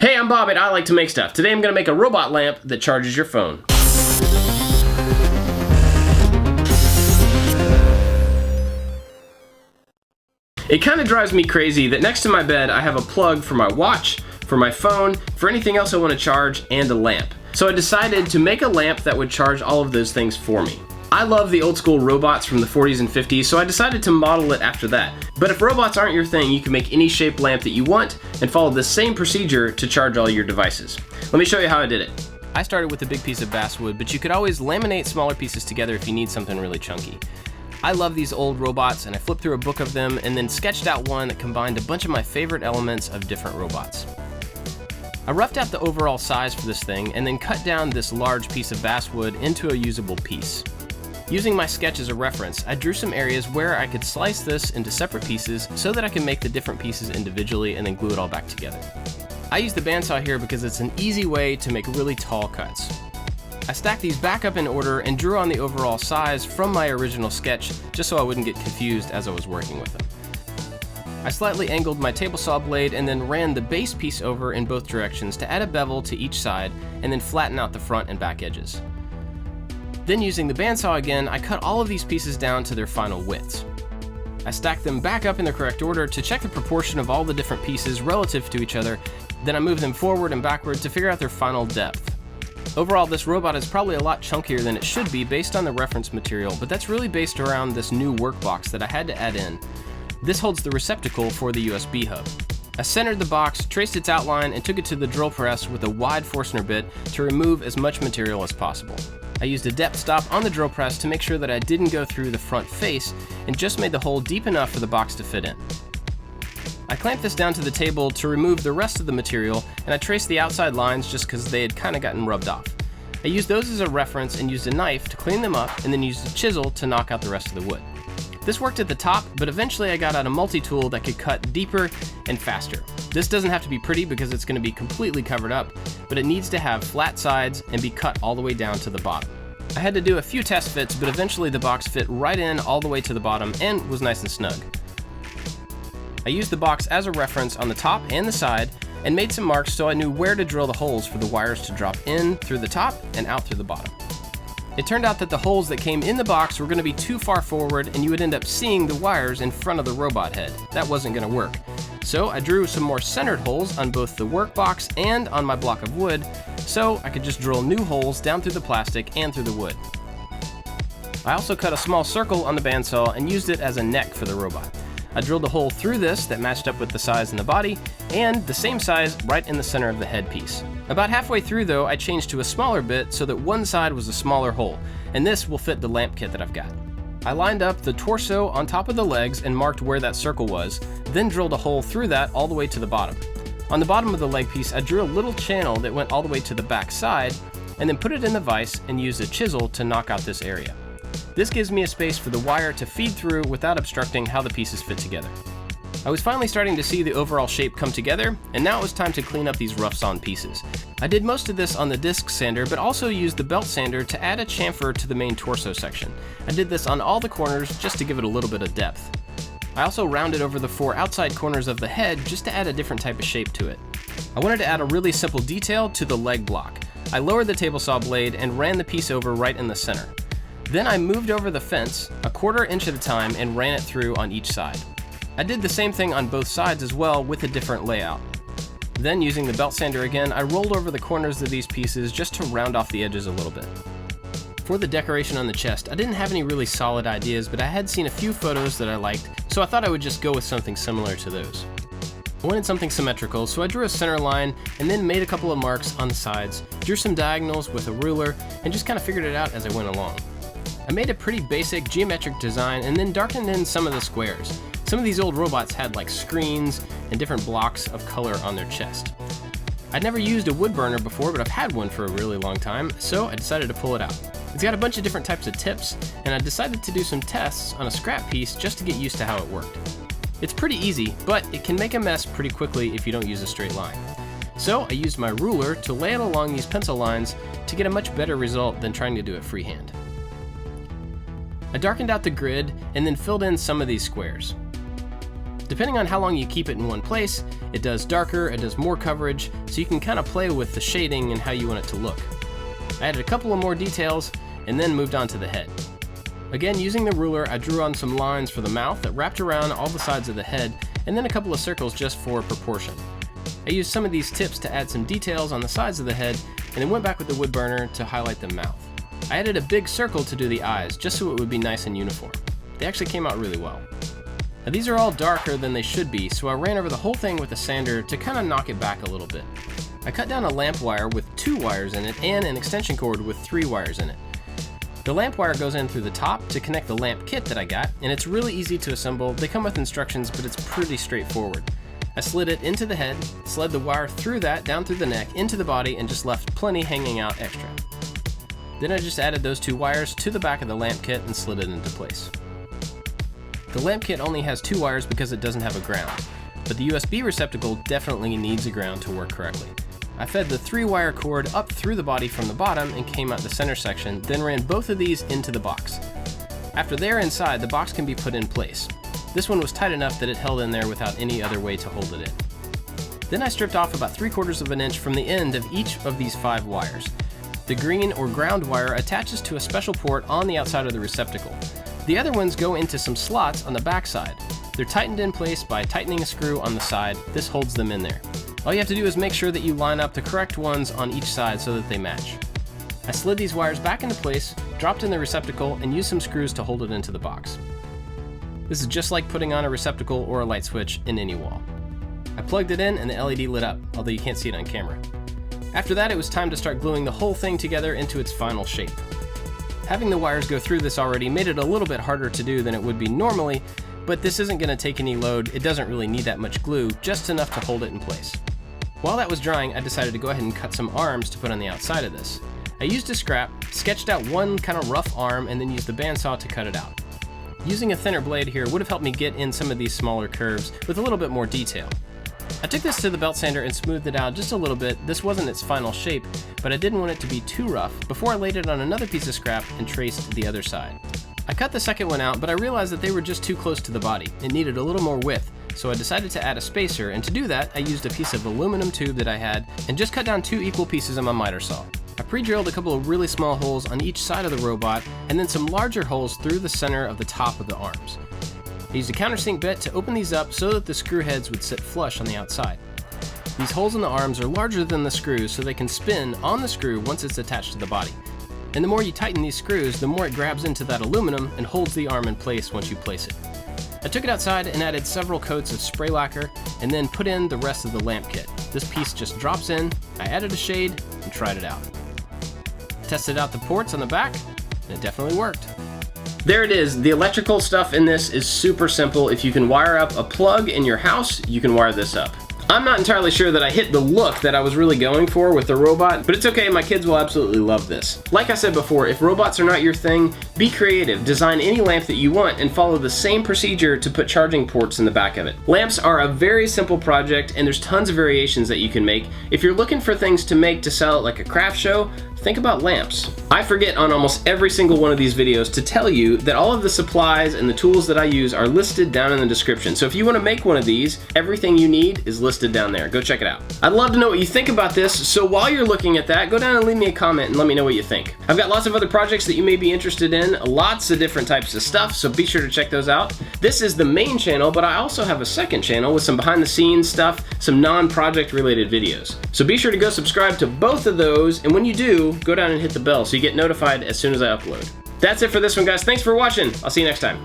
Hey, I'm Bob at ILikeToMakeStuff. Today I'm going to make a robot lamp that charges your phone. It kind of drives me crazy that next to my bed I have a plug for my watch, for my phone, for anything else I want to charge, and a lamp. So I decided to make a lamp that would charge all of those things for me. I love the old school robots from the 40s and 50s, so I decided to model it after that. But if robots aren't your thing, you can make any shaped lamp that you want and follow the same procedure to charge all your devices. Let me show you how I did it. I started with a big piece of basswood, but you could always laminate smaller pieces together if you need something really chunky. I love these old robots, and I flipped through a book of them and then sketched out one that combined a bunch of my favorite elements of different robots. I roughed out the overall size for this thing and then cut down this large piece of basswood into a usable piece. Using my sketch as a reference, I drew some areas where I could slice this into separate pieces so that I can make the different pieces individually and then glue it all back together. I use the bandsaw here because it's an easy way to make really tall cuts. I stacked these back up in order and drew on the overall size from my original sketch just so I wouldn't get confused as I was working with them. I slightly angled my table saw blade and then ran the base piece over in both directions to add a bevel to each side and then flatten out the front and back edges. Then using the bandsaw again, I cut all of these pieces down to their final widths. I stacked them back up in the correct order to check the proportion of all the different pieces relative to each other, then I moved them forward and backward to figure out their final depth. Overall, this robot is probably a lot chunkier than it should be based on the reference material, but that's really based around this new workbox that I had to add in. This holds the receptacle for the USB hub. I centered the box, traced its outline, and took it to the drill press with a wide Forstner bit to remove as much material as possible. I used a depth stop on the drill press to make sure that I didn't go through the front face and just made the hole deep enough for the box to fit in. I clamped this down to the table to remove the rest of the material, and I traced the outside lines just because they had kind of gotten rubbed off. I used those as a reference and used a knife to clean them up and then used a chisel to knock out the rest of the wood. This worked at the top, but eventually I got out a multi-tool that could cut deeper and faster. This doesn't have to be pretty because it's going to be completely covered up, but it needs to have flat sides and be cut all the way down to the bottom. I had to do a few test fits, but eventually the box fit right in all the way to the bottom and was nice and snug. I used the box as a reference on the top and the side and made some marks so I knew where to drill the holes for the wires to drop in through the top and out through the bottom. It turned out that the holes that came in the box were going to be too far forward and you would end up seeing the wires in front of the robot head. That wasn't going to work. So I drew some more centered holes on both the workbox and on my block of wood so I could just drill new holes down through the plastic and through the wood. I also cut a small circle on the bandsaw and used it as a neck for the robot. I drilled a hole through this that matched up with the size in the body and the same size right in the center of the headpiece. About halfway through though, I changed to a smaller bit so that one side was a smaller hole, and this will fit the lamp kit that I've got. I lined up the torso on top of the legs and marked where that circle was, then drilled a hole through that all the way to the bottom. On the bottom of the leg piece, I drew a little channel that went all the way to the back side, and then put it in the vise and used a chisel to knock out this area. This gives me a space for the wire to feed through without obstructing how the pieces fit together. I was finally starting to see the overall shape come together, and now it was time to clean up these rough sawn pieces. I did most of this on the disc sander, but also used the belt sander to add a chamfer to the main torso section. I did this on all the corners just to give it a little bit of depth. I also rounded over the 4 outside corners of the head just to add a different type of shape to it. I wanted to add a really simple detail to the leg block. I lowered the table saw blade and ran the piece over right in the center. Then I moved over the fence a 1/4 inch at a time and ran it through on each side. I did the same thing on both sides as well with a different layout. Then using the belt sander again, I rolled over the corners of these pieces just to round off the edges a little bit. For the decoration on the chest, I didn't have any really solid ideas, but I had seen a few photos that I liked, so I thought I would just go with something similar to those. I wanted something symmetrical, so I drew a center line and then made a couple of marks on the sides, drew some diagonals with a ruler, and just kind of figured it out as I went along. I made a pretty basic geometric design and then darkened in some of the squares. Some of these old robots had like screens and different blocks of color on their chest. I'd never used a wood burner before, but I've had one for a really long time, so I decided to pull it out. It's got a bunch of different types of tips, and I decided to do some tests on a scrap piece just to get used to how it worked. It's pretty easy, but it can make a mess pretty quickly if you don't use a straight line. So I used my ruler to lay it along these pencil lines to get a much better result than trying to do it freehand. I darkened out the grid and then filled in some of these squares. Depending on how long you keep it in one place, it does darker, it does more coverage, so you can kind of play with the shading and how you want it to look. I added a couple of more details and then moved on to the head. Again, using the ruler, I drew on some lines for the mouth that wrapped around all the sides of the head, and then a couple of circles just for proportion. I used some of these tips to add some details on the sides of the head, and then went back with the wood burner to highlight the mouth. I added a big circle to do the eyes, just so it would be nice and uniform. They actually came out really well. Now these are all darker than they should be, so I ran over the whole thing with a sander to kind of knock it back a little bit. I cut down a lamp wire with 2 wires in it and an extension cord with 3 wires in it. The lamp wire goes in through the top to connect the lamp kit that I got, and it's really easy to assemble. They come with instructions, but it's pretty straightforward. I slid it into the head, slid the wire through that, down through the neck, into the body, and just left plenty hanging out extra. Then I just added those 2 wires to the back of the lamp kit and slid it into place. The lamp kit only has 2 wires because it doesn't have a ground, but the USB receptacle definitely needs a ground to work correctly. I fed the 3-wire cord up through the body from the bottom and came out the center section, then ran both of these into the box. After they're inside, the box can be put in place. This one was tight enough that it held in there without any other way to hold it in. Then I stripped off about 3/4 of an inch from the end of each of these 5 wires. The green or ground wire attaches to a special port on the outside of the receptacle. The other ones go into some slots on the back side. They're tightened in place by tightening a screw on the side. This holds them in there. All you have to do is make sure that you line up the correct ones on each side so that they match. I slid these wires back into place, dropped in the receptacle, and used some screws to hold it into the box. This is just like putting on a receptacle or a light switch in any wall. I plugged it in and the LED lit up, although you can't see it on camera. After that, it was time to start gluing the whole thing together into its final shape. Having the wires go through this already made it a little bit harder to do than it would be normally, but this isn't going to take any load. It doesn't really need that much glue, just enough to hold it in place. While that was drying, I decided to go ahead and cut some arms to put on the outside of this. I used a scrap, sketched out one kind of rough arm, and then used the bandsaw to cut it out. Using a thinner blade here would have helped me get in some of these smaller curves with a little bit more detail. I took this to the belt sander and smoothed it out just a little bit. This wasn't its final shape, but I didn't want it to be too rough before I laid it on another piece of scrap and traced the other side. I cut the second one out, but I realized that they were just too close to the body. It needed a little more width, so I decided to add a spacer, and to do that, I used a piece of aluminum tube that I had and just cut down 2 equal pieces on my miter saw. I pre-drilled a couple of really small holes on each side of the robot, and then some larger holes through the center of the top of the arms. I used a countersink bit to open these up so that the screw heads would sit flush on the outside. These holes in the arms are larger than the screws, so they can spin on the screw once it's attached to the body. And the more you tighten these screws, the more it grabs into that aluminum and holds the arm in place once you place it. I took it outside and added several coats of spray lacquer, and then put in the rest of the lamp kit. This piece just drops in, I added a shade, and tried it out. Tested out the ports on the back, and it definitely worked. There it is. The electrical stuff in this is super simple. If you can wire up a plug in your house, you can wire this up. I'm not entirely sure that I hit the look that I was really going for with the robot, but it's okay, my kids will absolutely love this. Like I said before, if robots are not your thing, be creative. Design any lamp that you want and follow the same procedure to put charging ports in the back of it. Lamps are a very simple project, and there's tons of variations that you can make. If you're looking for things to make to sell at like a craft show, think about lamps. I forget on almost every single one of these videos to tell you that all of the supplies and the tools that I use are listed down in the description. So if you want to make one of these, everything you need is listed down there. Go check it out. I'd love to know what you think about this, so while you're looking at that, go down and leave me a comment and let me know what you think. I've got lots of other projects that you may be interested in, lots of different types of stuff, so be sure to check those out. This is the main channel, but I also have a second channel with some behind the scenes stuff, some non-project related videos. So be sure to go subscribe to both of those, and when you do, go down and hit the bell so you get notified as soon as I upload. That's it for this one, guys. Thanks for watching. I'll see you next time.